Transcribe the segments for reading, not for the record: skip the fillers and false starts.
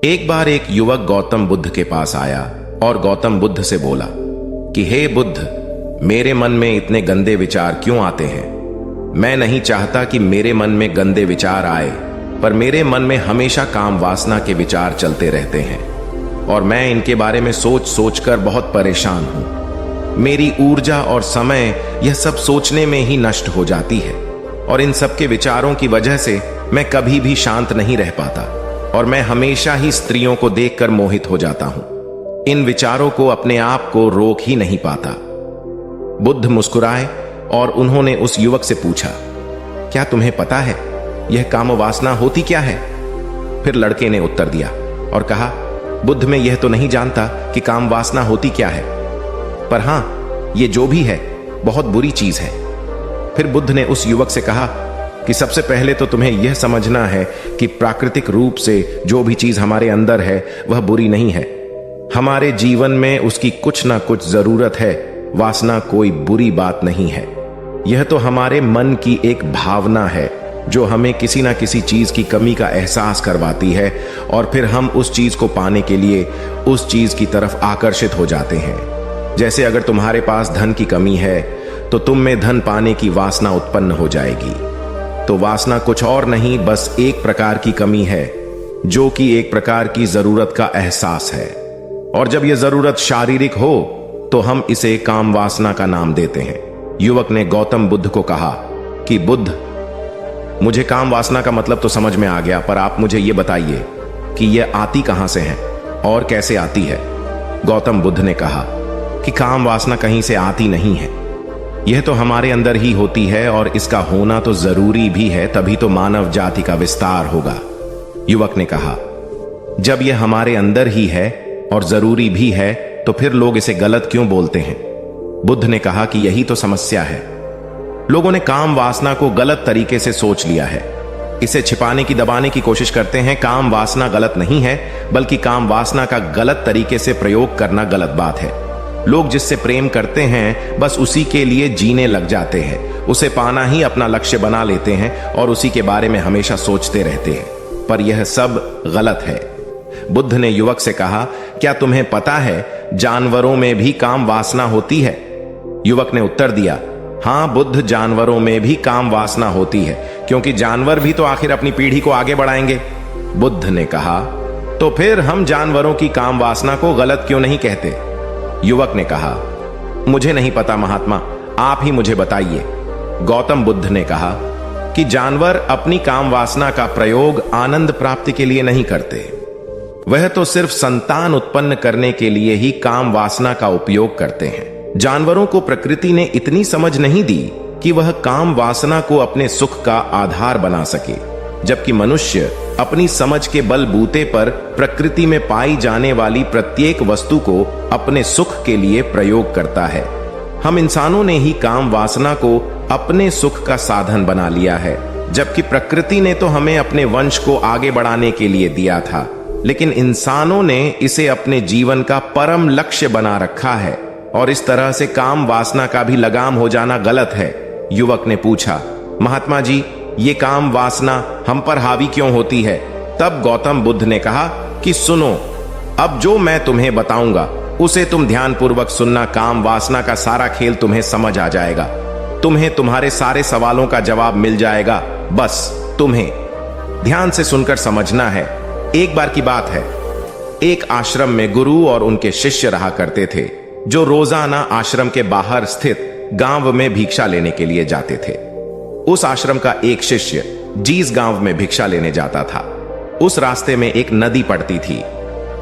एक बार एक युवक गौतम बुद्ध के पास आया और गौतम बुद्ध से बोला कि हे बुद्ध, मेरे मन में इतने गंदे विचार क्यों आते हैं। मैं नहीं चाहता कि मेरे मन में गंदे विचार आए, पर मेरे मन में हमेशा काम वासना के विचार चलते रहते हैं और मैं इनके बारे में सोच सोचकर बहुत परेशान हूं। मेरी ऊर्जा और समय यह सब सोचने में ही नष्ट हो जाती है और इन सब के विचारों की वजह से मैं कभी भी शांत नहीं रह पाता और मैं हमेशा ही स्त्रियों को देखकर मोहित हो जाता हूं। इन विचारों को अपने आप को रोक ही नहीं पाता। बुद्ध मुस्कुराए और उन्होंने उस युवक से पूछा, क्या तुम्हें पता है यह काम वासना होती क्या है? फिर लड़के ने उत्तर दिया और कहा, बुद्ध, मैं यह तो नहीं जानता कि काम वासना होती क्या है, पर हां, यह जो भी है बहुत बुरी चीज है। फिर बुद्ध ने उस युवक से कहा कि सबसे पहले तो तुम्हें यह समझना है कि प्राकृतिक रूप से जो भी चीज हमारे अंदर है वह बुरी नहीं है। हमारे जीवन में उसकी कुछ ना कुछ जरूरत है। वासना कोई बुरी बात नहीं है। यह तो हमारे मन की एक भावना है जो हमें किसी ना किसी चीज की कमी का एहसास करवाती है और फिर हम उस चीज को पाने के लिए उस चीज की तरफ आकर्षित हो जाते हैं। जैसे अगर तुम्हारे पास धन की कमी है तो तुम में धन पाने की वासना उत्पन्न हो जाएगी। तो वासना कुछ और नहीं, बस एक प्रकार की कमी है जो कि एक प्रकार की जरूरत का एहसास है। और जब यह जरूरत शारीरिक हो तो हम इसे काम वासना का नाम देते हैं। युवक ने गौतम बुद्ध को कहा कि बुद्ध, मुझे काम वासना का मतलब तो समझ में आ गया, पर आप मुझे यह बताइए कि यह आती कहां से है और कैसे आती है। गौतम बुद्ध ने कहा कि काम वासना कहीं से आती नहीं है, यह तो हमारे अंदर ही होती है और इसका होना तो जरूरी भी है, तभी तो मानव जाति का विस्तार होगा। युवक ने कहा, जब यह हमारे अंदर ही है और जरूरी भी है तो फिर लोग इसे गलत क्यों बोलते हैं? बुद्ध ने कहा कि यही तो समस्या है। लोगों ने काम वासना को गलत तरीके से सोच लिया है। इसे छिपाने की, दबाने की कोशिश करते हैं। काम वासना गलत नहीं है, बल्कि काम वासना का गलत तरीके से प्रयोग करना गलत बात है। लोग जिससे प्रेम करते हैं बस उसी के लिए जीने लग जाते हैं, उसे पाना ही अपना लक्ष्य बना लेते हैं और उसी के बारे में हमेशा सोचते रहते हैं, पर यह सब गलत है। बुद्ध ने युवक से कहा, क्या तुम्हें पता है जानवरों में भी काम वासना होती है? युवक ने उत्तर दिया, हां बुद्ध, जानवरों में भी काम वासना होती है, क्योंकि जानवर भी तो आखिर अपनी पीढ़ी को आगे बढ़ाएंगे। बुद्ध ने कहा, तो फिर हम जानवरों की काम वासना को गलत क्यों नहीं कहते? युवक ने कहा, मुझे नहीं पता महात्मा, आप ही मुझे बताइए। गौतम बुद्ध ने कहा कि जानवर अपनी काम वासना का प्रयोग आनंद प्राप्ति के लिए नहीं करते, वह तो सिर्फ संतान उत्पन्न करने के लिए ही काम वासना का उपयोग करते हैं। जानवरों को प्रकृति ने इतनी समझ नहीं दी कि वह काम वासना को अपने सुख का आधार बना सके, जबकि मनुष्य अपनी समझ के बलबूते पर प्रकृति में पाई जाने वाली प्रत्येक वस्तु को अपने सुख के लिए प्रयोग करता है। हम इंसानों ने ही काम वासना को अपने सुख का साधन बना लिया है, जबकि प्रकृति ने तो हमें अपने वंश को आगे बढ़ाने के लिए दिया था, लेकिन इंसानों ने इसे अपने जीवन का परम लक्ष्य बना रखा है और इस तरह से काम वासना का भी लगाम हो जाना गलत है। युवक ने पूछा, महात्मा जी, ये काम वासना हम पर हावी क्यों होती है? तब गौतम बुद्ध ने कहा कि सुनो, अब जो मैं तुम्हें बताऊंगा उसे तुम ध्यानपूर्वक सुनना। काम वासना का सारा खेल तुम्हें समझ आ जाएगा, तुम्हें तुम्हारे सारे सवालों का जवाब मिल जाएगा। बस तुम्हें ध्यान से सुनकर समझना है। एक बार की बात है, एक आश्रम में गुरु और उनके शिष्य रहा करते थे, जो रोजाना आश्रम के बाहर स्थित गांव में भिक्षा लेने के लिए जाते थे। उस आश्रम का एक शिष्य जिस गांव में भिक्षा लेने जाता था, उस रास्ते में एक नदी पड़ती थी।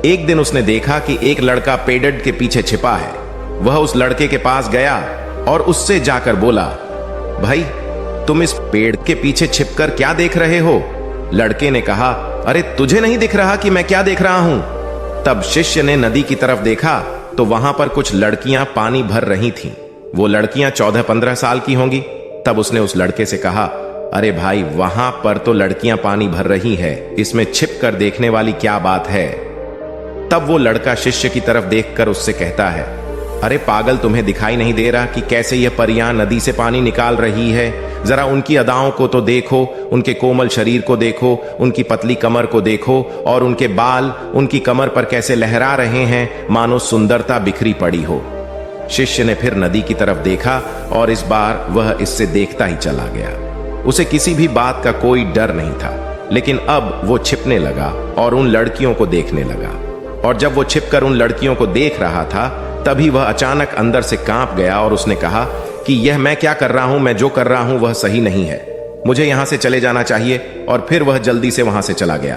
एक दिन उसने देखा कि एक लड़का पेड़ के पीछे छिपा है। वह उस लड़के के पास गया और उससे जाकर बोला, भाई, तुम इस पेड़ के पीछे छिपकर क्या देख रहे हो? लड़के ने कहा, अरे तुझे नहीं दिख रहा कि मैं क्या देख रहा हूं? तब शिष्य ने नदी की तरफ देखा तो वहां पर कुछ लड़कियां पानी भर रही थीं। वो लड़कियां 14-15 साल की होंगी। तब उसने उस लड़के से कहा, अरे भाई, वहां पर तो लड़कियां पानी भर रही है, इसमें छिप कर देखने वाली क्या बात है? तब वो लड़का शिष्य की तरफ देखकर उससे कहता है, अरे पागल, तुम्हें दिखाई नहीं दे रहा कि कैसे यह परियां नदी से पानी निकाल रही है? जरा उनकी अदाओं को तो देखो, उनके कोमल शरीर को देखो, उनकी पतली कमर को देखो, और उनके बाल उनकी कमर पर कैसे लहरा रहे हैं, मानो सुंदरता बिखरी पड़ी हो। शिष्य ने फिर नदी की तरफ देखा और इस बार वह इससे देखता ही चला गया। उसे किसी भी बात का कोई डर नहीं था, लेकिन अब वो छिपने लगा और उन लड़कियों को देखने लगा। और जब वो छिपकर उन लड़कियों को देख रहा था, तभी वह अचानक अंदर से कांप गया और उसने कहा कि यह मैं क्या कर रहा हूं, मैं जो कर रहा हूं वह सही नहीं है, मुझे यहां से चले जाना चाहिए। और फिर वह जल्दी से वहां से चला गया।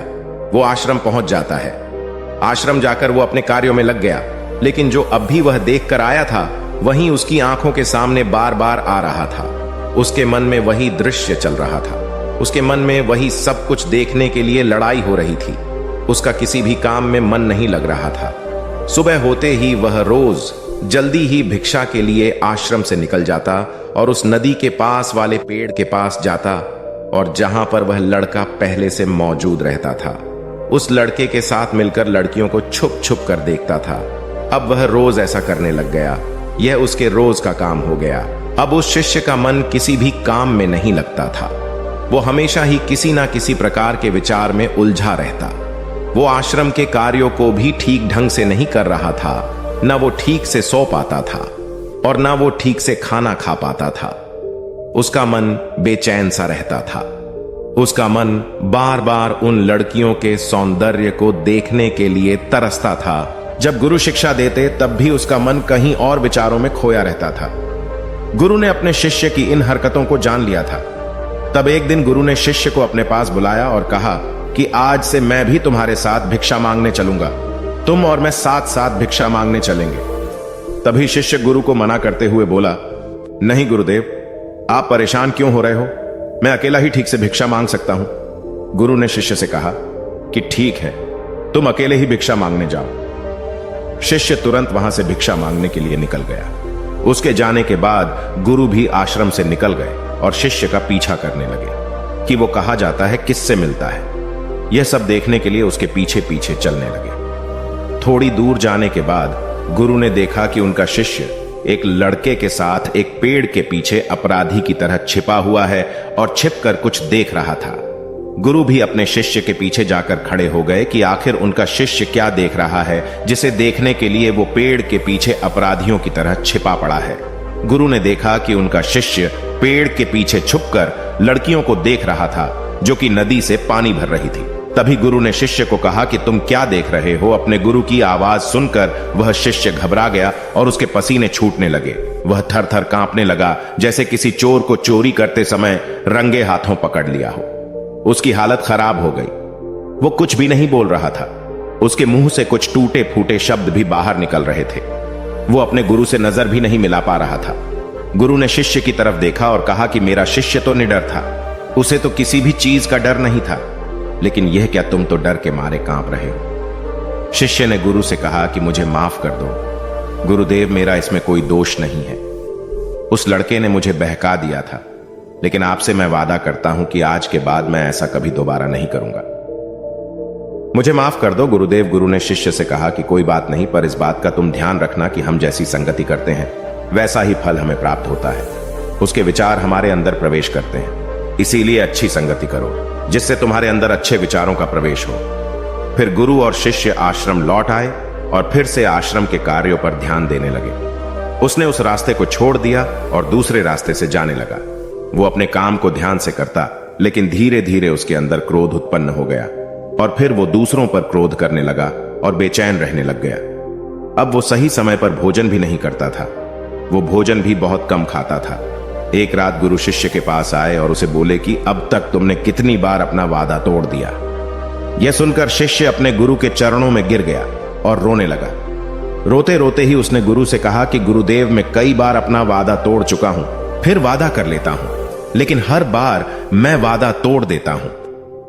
वो आश्रम पहुंच जाता है। आश्रम जाकर वो अपने कार्यों में लग गया, लेकिन जो अब भी वह देख कर आया था वहीं उसकी आंखों के सामने बार बार आ रहा था। उसके मन में वही दृश्य चल रहा था, उसके मन में वही सब कुछ देखने के लिए लड़ाई हो रही थी। उसका किसी भी काम में मन नहीं लग रहा था। सुबह होते ही वह रोज जल्दी ही भिक्षा के लिए आश्रम से निकल जाता और उस नदी के पास वाले पेड़ के पास जाता, और जहां पर वह लड़का पहले से मौजूद रहता था, उस लड़के के साथ मिलकर लड़कियों को छुप छुप कर देखता था। अब वह रोज ऐसा करने लग गया। यह उसके रोज का काम हो गया। अब उस शिष्य का मन किसी भी काम में नहीं लगता था। वो हमेशा ही किसी ना किसी प्रकार के विचार में उलझा रहता। वो आश्रम के कार्यों को भी ठीक ढंग से नहीं कर रहा था। न वो ठीक से सो पाता था और न वो ठीक से खाना खा पाता था। उसका मन बेचैन सा रहता था। उसका मन बार बार उन लड़कियों के सौंदर्य को देखने के लिए तरसता था। जब गुरु शिक्षा देते तब भी उसका मन कहीं और विचारों में खोया रहता था। गुरु ने अपने शिष्य की इन हरकतों को जान लिया था। तब एक दिन गुरु ने शिष्य को अपने पास बुलाया और कहा कि आज से मैं भी तुम्हारे साथ भिक्षा मांगने चलूंगा। तुम और मैं साथ साथ भिक्षा मांगने चलेंगे। तभी शिष्य गुरु को मना करते हुए बोला, नहीं गुरुदेव, आप परेशान क्यों हो रहे हो? मैं अकेला ही ठीक से भिक्षा मांग सकता हूं। गुरु ने शिष्य से कहा कि ठीक है, तुम अकेले ही भिक्षा मांगने जाओ। शिष्य तुरंत वहां से भिक्षा मांगने के लिए निकल गया। उसके जाने के बाद गुरु भी आश्रम से निकल गए और शिष्य का पीछा करने लगे कि वो कहा जाता है, किससे मिलता है। यह सब देखने के लिए उसके पीछे पीछे चलने लगे। थोड़ी दूर जाने के बाद गुरु ने देखा कि उनका शिष्य एक लड़के के साथ एक पेड़ के पीछे अपराधी की तरह छिपा हुआ है और छिपकर कुछ देख रहा था। गुरु भी अपने शिष्य के पीछे जाकर खड़े हो गए कि आखिर उनका शिष्य क्या देख रहा है, जिसे देखने के लिए वो पेड़ के पीछे अपराधियों की तरह छिपा पड़ा है। गुरु ने देखा कि उनका शिष्य पेड़ के पीछे छुपकर लड़कियों को देख रहा था, जो कि नदी से पानी भर रही थी। तभी गुरु ने शिष्य को कहा कि तुम क्या देख रहे हो? अपने गुरु की आवाज सुनकर वह शिष्य घबरा गया और उसके पसीने छूटने लगे। वह थर थर कांपने लगा, जैसे किसी चोर को चोरी करते समय रंगे हाथों पकड़ लिया हो। उसकी हालत खराब हो गई। वो कुछ भी नहीं बोल रहा था। उसके मुंह से कुछ टूटे फूटे शब्द भी बाहर निकल रहे थे। वो अपने गुरु से नजर भी नहीं मिला पा रहा था। गुरु ने शिष्य की तरफ देखा और कहा कि मेरा शिष्य तो निडर था, उसे तो किसी भी चीज का डर नहीं था, लेकिन यह क्या तुम तो डर के मारे कांप रहे हो? शिष्य ने गुरु से कहा कि मुझे माफ कर दो गुरुदेव, मेरा इसमें कोई दोष नहीं है। उस लड़के ने मुझे बहका दिया था, लेकिन आपसे मैं वादा करता हूं कि आज के बाद मैं ऐसा कभी दोबारा नहीं करूंगा। मुझे माफ कर दो गुरुदेव। गुरु ने शिष्य से कहा कि कोई बात नहीं, पर इस बात का तुम ध्यान रखना कि हम जैसी संगति करते हैं वैसा ही फल हमें प्राप्त होता है। उसके विचार हमारे अंदर प्रवेश करते हैं, इसीलिए अच्छी संगति करो जिससे तुम्हारे अंदर अच्छे विचारों का प्रवेश हो। फिर गुरु और शिष्य आश्रम लौट आए और फिर से आश्रम के कार्यों पर ध्यान देने लगे। उसने उस रास्ते को छोड़ दिया और दूसरे रास्ते से जाने लगा। वो अपने काम को ध्यान से करता, लेकिन धीरे धीरे उसके अंदर क्रोध उत्पन्न हो गया और फिर वो दूसरों पर क्रोध करने लगा और बेचैन रहने लग गया। अब वो सही समय पर भोजन भी नहीं करता था। वो भोजन भी बहुत कम खाता था। एक रात गुरु शिष्य के पास आए और उसे बोले कि अब तक तुमने कितनी बार अपना वादा तोड़ दिया। यह सुनकर शिष्य अपने गुरु के चरणों में गिर गया और रोने लगा। रोते रोते ही उसने गुरु से कहा कि गुरुदेव, मैं कई बार अपना वादा तोड़ चुका हूं, फिर वादा कर लेता हूं, लेकिन हर बार मैं वादा तोड़ देता हूं।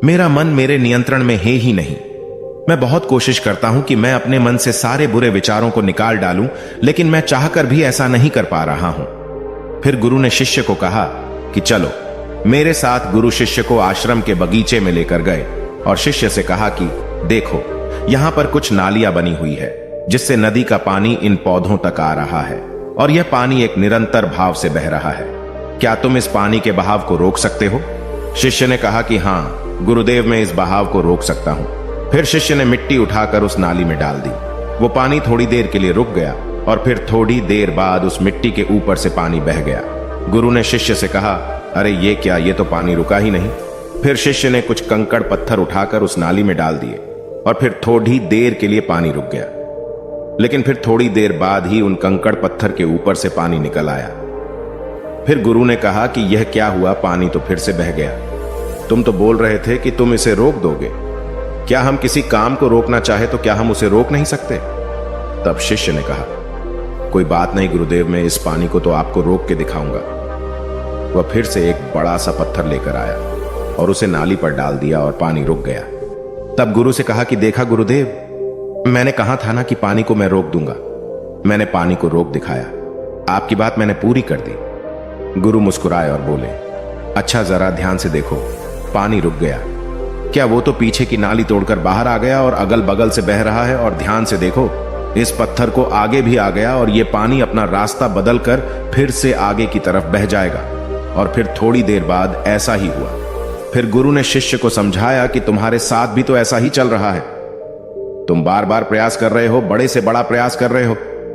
मेरा मन मेरे नियंत्रण में है ही नहीं। मैं बहुत कोशिश करता हूं कि मैं अपने मन से सारे बुरे विचारों को निकाल डालूं, लेकिन मैं चाहकर भी ऐसा नहीं कर पा रहा हूं। फिर गुरु ने शिष्य को कहा कि चलो मेरे साथ। गुरु शिष्य को आश्रम के बगीचे में लेकर गए और शिष्य से कहा कि देखो, यहां पर कुछ नालियां बनी हुई है जिससे नदी का पानी इन पौधों तक आ रहा है और यह पानी एक निरंतर भाव से बह रहा है। क्या तुम इस पानी के बहाव को रोक सकते हो? शिष्य ने कहा कि हां गुरुदेव, मैं इस बहाव को रोक सकता हूं। फिर शिष्य ने मिट्टी उठाकर उस नाली में डाल दी। वो पानी थोड़ी देर के लिए रुक गया और फिर थोड़ी देर बाद उस मिट्टी के ऊपर से पानी बह गया। गुरु ने शिष्य से कहा, अरे ये क्या, ये तो पानी रुका ही नहीं। फिर शिष्य ने कुछ कंकड़ पत्थर उठाकर उस नाली में डाल दिए और फिर थोड़ी देर के लिए पानी रुक गया। लेकिन फिर थोड़ी देर बाद ही उन कंकड़ पत्थर के ऊपर से पानी निकल आया। फिर गुरु ने कहा कि यह क्या हुआ, पानी तो फिर से बह गया। तुम तो बोल रहे थे कि तुम इसे रोक दोगे। क्या हम किसी काम को रोकना चाहे तो क्या हम उसे रोक नहीं सकते? तब शिष्य ने कहा, कोई बात नहीं गुरुदेव, मैं इस पानी को तो आपको रोक के दिखाऊंगा। वह फिर से एक बड़ा सा पत्थर लेकर आया और उसे नाली पर डाल दिया और पानी रुक गया। तब गुरु से कहा कि देखा गुरुदेव, मैंने कहा था ना कि पानी को मैं रोक दूंगा। मैंने पानी को रोक दिखाया, आपकी बात मैंने पूरी कर दी। गुरु मुस्कुराए और बोले, अच्छा जरा ध्यान से देखो, पानी रुक गया। क्या वो तो पीछे की नाली तोड़कर बाहर आ गया और अगल बगल से बह रहा है? और ध्यान से देखो, इस पत्थर को आगे भी आ गया और ये पानी अपना रास्ता बदलकर फिर से आगे की तरफ बह जाएगा। और फिर थोड़ी देर बाद ऐसा ही हुआ। फिर गुरु ने शिष्य को समझाया कि तुम्हारे साथ भी तो ऐसा ही चल रहा है। तुम बार बार प्रयास कर रहे हो, बड़े से बड़ा प्रयास कर रहे हो,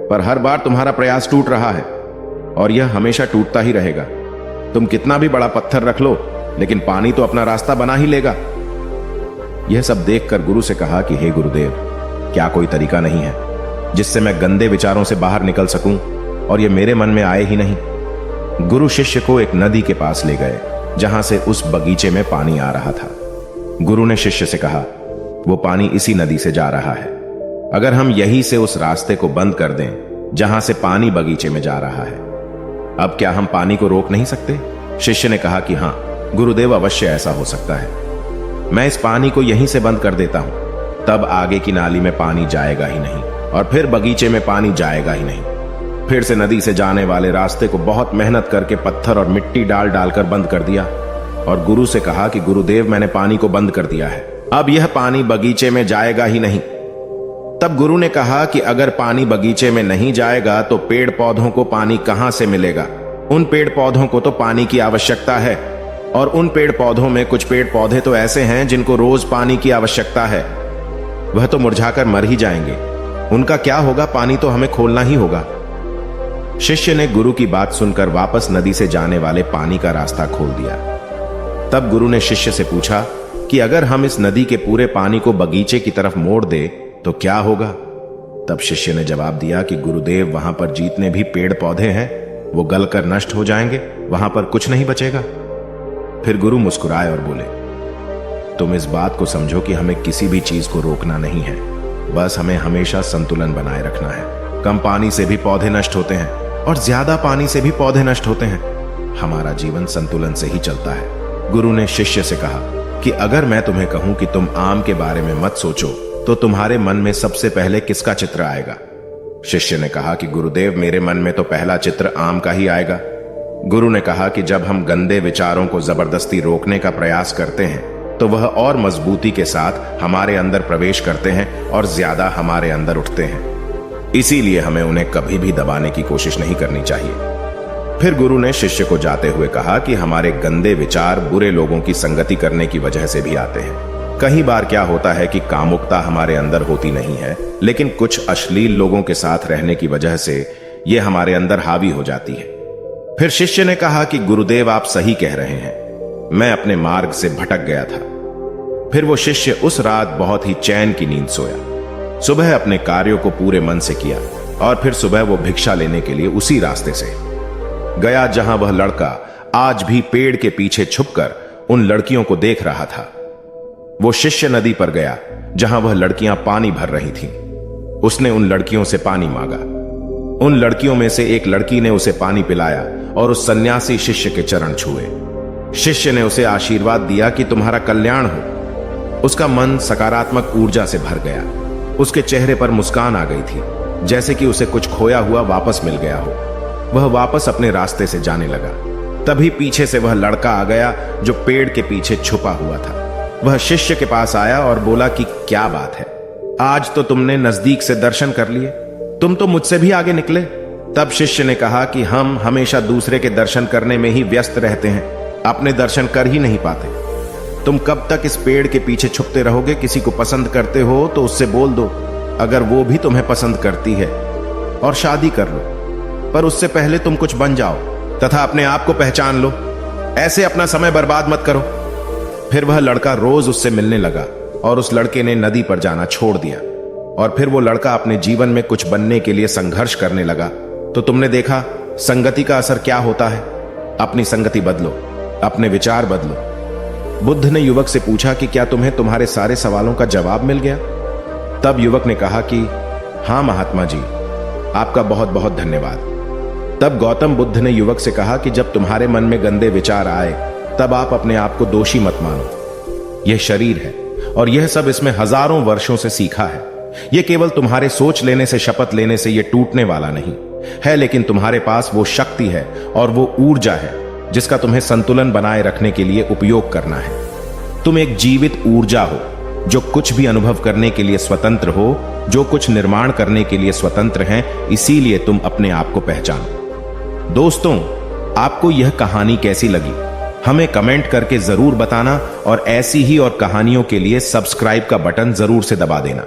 पर हर बार तुम्हारा प्रयास टूट रहा है और यह हमेशा टूटता ही रहेगा। तुम कितना भी बड़ा पत्थर रख लो, लेकिन पानी तो अपना रास्ता बना ही लेगा। यह सब देखकर गुरु से कहा कि हे गुरुदेव, क्या कोई तरीका नहीं है जिससे मैं गंदे विचारों से बाहर निकल सकूं और यह मेरे मन में आए ही नहीं? गुरु शिष्य को एक नदी के पास ले गए जहां से उस बगीचे में पानी आ रहा था। गुरु ने शिष्य से कहा, वो पानी इसी नदी से जा रहा है। अगर हम यहीं से उस रास्ते को बंद कर दें जहां से पानी बगीचे में जा रहा है, अब क्या हम पानी को रोक नहीं सकते? शिष्य ने कहा कि हां गुरुदेव, अवश्य ऐसा हो सकता है। मैं इस पानी को यहीं से बंद कर देता हूं, तब आगे की नाली में पानी जाएगा ही नहीं और फिर बगीचे में पानी जाएगा ही नहीं। फिर से नदी से जाने वाले रास्ते को बहुत मेहनत करके पत्थर और मिट्टी डाल डालकर बंद कर दिया और गुरु से कहा कि गुरुदेव, मैंने पानी को बंद कर दिया है, अब यह पानी बगीचे में जाएगा ही नहीं। तब गुरु ने कहा कि अगर पानी बगीचे में नहीं जाएगा तो पेड़ पौधों को पानी कहां से मिलेगा? उन पेड़ पौधों को तो पानी की आवश्यकता है और उन पेड़ पौधों में कुछ पेड़ पौधे तो ऐसे हैं जिनको रोज पानी की आवश्यकता है। वह तो मुरझाकर मर ही जाएंगे, उनका क्या होगा? पानी तो हमें खोलना ही होगा। शिष्य ने गुरु की बात सुनकर वापस नदी से जाने वाले पानी का रास्ता खोल दिया। तब गुरु ने शिष्य से पूछा कि अगर हम इस नदी के पूरे पानी को बगीचे की तरफ मोड़ दे तो क्या होगा? तब शिष्य ने जवाब दिया कि गुरुदेव, वहां पर जितने भी पेड़ पौधे हैं वो गलकर नष्ट हो जाएंगे, वहां पर कुछ नहीं बचेगा। फिर गुरु मुस्कुराए और बोले, तुम इस बात को समझो कि हमें किसी भी चीज को रोकना नहीं है, बस हमें हमेशा संतुलन बनाए रखना है। कम पानी से भी पौधे नष्ट होते हैं और ज्यादा पानी से भी पौधे नष्ट होते हैं। हमारा जीवन संतुलन से ही चलता है। गुरु ने शिष्य से कहा कि अगर मैं तुम्हें कहूं कि तुम आम के बारे में मत सोचो तो तुम्हारे मन में सबसे पहले किसका चित्र आएगा? शिष्य ने कहा कि गुरुदेव, मेरे मन में तो पहला चित्र आम का ही आएगा। गुरु ने कहा कि जब हम गंदे विचारों को जबरदस्ती रोकने का प्रयास करते हैं तो वह और मजबूती के साथ हमारे अंदर प्रवेश करते हैं और ज्यादा हमारे अंदर उठते हैं। इसीलिए हमें उन्हें कभी भी दबाने की कोशिश नहीं करनी चाहिए। फिर गुरु ने शिष्य को जाते हुए कहा कि हमारे गंदे विचार बुरे लोगों की संगति करने की वजह से भी आते हैं। कई बार क्या होता है कि कामुकता हमारे अंदर होती नहीं है, लेकिन कुछ अश्लील लोगों के साथ रहने की वजह से यह हमारे अंदर हावी हो जाती है। फिर शिष्य ने कहा कि गुरुदेव, आप सही कह रहे हैं, मैं अपने मार्ग से भटक गया था। फिर वो शिष्य उस रात बहुत ही चैन की नींद सोया। सुबह अपने कार्यों को पूरे मन से किया और फिर सुबह वो भिक्षा लेने के लिए उसी रास्ते से गया जहां वह लड़का आज भी पेड़ के पीछे छुपकर उन लड़कियों को देख रहा था। वो शिष्य नदी पर गया जहां वह लड़कियां पानी भर रही थीं। उसने उन लड़कियों से पानी मांगा। उन लड़कियों में से एक लड़की ने उसे पानी पिलाया और उस सन्यासी शिष्य के चरण छुए। शिष्य ने उसे आशीर्वाद दिया कि तुम्हारा कल्याण हो। उसका मन सकारात्मक ऊर्जा से भर गया। उसके चेहरे पर मुस्कान आ गई थी, जैसे कि उसे कुछ खोया हुआ वापस मिल गया हो। वह वापस अपने रास्ते से जाने लगा। तभी पीछे से वह लड़का आ गया जो पेड़ के पीछे छुपा हुआ था। वह शिष्य के पास आया और बोला कि क्या बात है, आज तो तुमने नजदीक से दर्शन कर लिए, तुम तो मुझसे भी आगे निकले। तब शिष्य ने कहा कि हम हमेशा दूसरे के दर्शन करने में ही व्यस्त रहते हैं, अपने दर्शन कर ही नहीं पाते। तुम कब तक इस पेड़ के पीछे छुपते रहोगे? किसी को पसंद करते हो तो उससे बोल दो, अगर वो भी तुम्हें पसंद करती है, और शादी कर लो। पर उससे पहले तुम कुछ बन जाओ तथा अपने आप को पहचान लो। ऐसे अपना समय बर्बाद मत करो। फिर वह लड़का रोज उससे मिलने लगा और उस लड़के ने नदी पर जाना छोड़ दिया। और फिर वो लड़का अपने जीवन में कुछ बनने के लिए संघर्ष करने लगा। तो तुमने देखा संगति का असर क्या होता है। अपनी संगति बदलो, अपने विचार बदलो। बुद्ध ने युवक से पूछा कि क्या तुम्हें तुम्हारे सारे सवालों का जवाब मिल गया? तब युवक ने कहा कि हां महात्मा जी, आपका बहुत बहुत धन्यवाद। तब गौतम बुद्ध ने युवक से कहा कि जब तुम्हारे मन में गंदे विचार आए तब आप अपने आप को दोषी मत मानो। यह शरीर है और यह सब इसमें हजारों वर्षों से सीखा है। यह केवल तुम्हारे सोच लेने से, शपथ लेने से यह टूटने वाला नहीं है, लेकिन तुम्हारे पास वो शक्ति है और वो ऊर्जा है जिसका तुम्हें संतुलन बनाए रखने के लिए उपयोग करना है। तुम एक जीवित ऊर्जा हो जो कुछ भी अनुभव करने के लिए स्वतंत्र हो, जो कुछ निर्माण करने के लिए स्वतंत्र हैं। इसीलिए तुम अपने आप को पहचानो। दोस्तों, आपको यह कहानी कैसी लगी हमें कमेंट करके जरूर बताना और ऐसी ही और कहानियों के लिए सब्सक्राइब का बटन जरूर से दबा देना।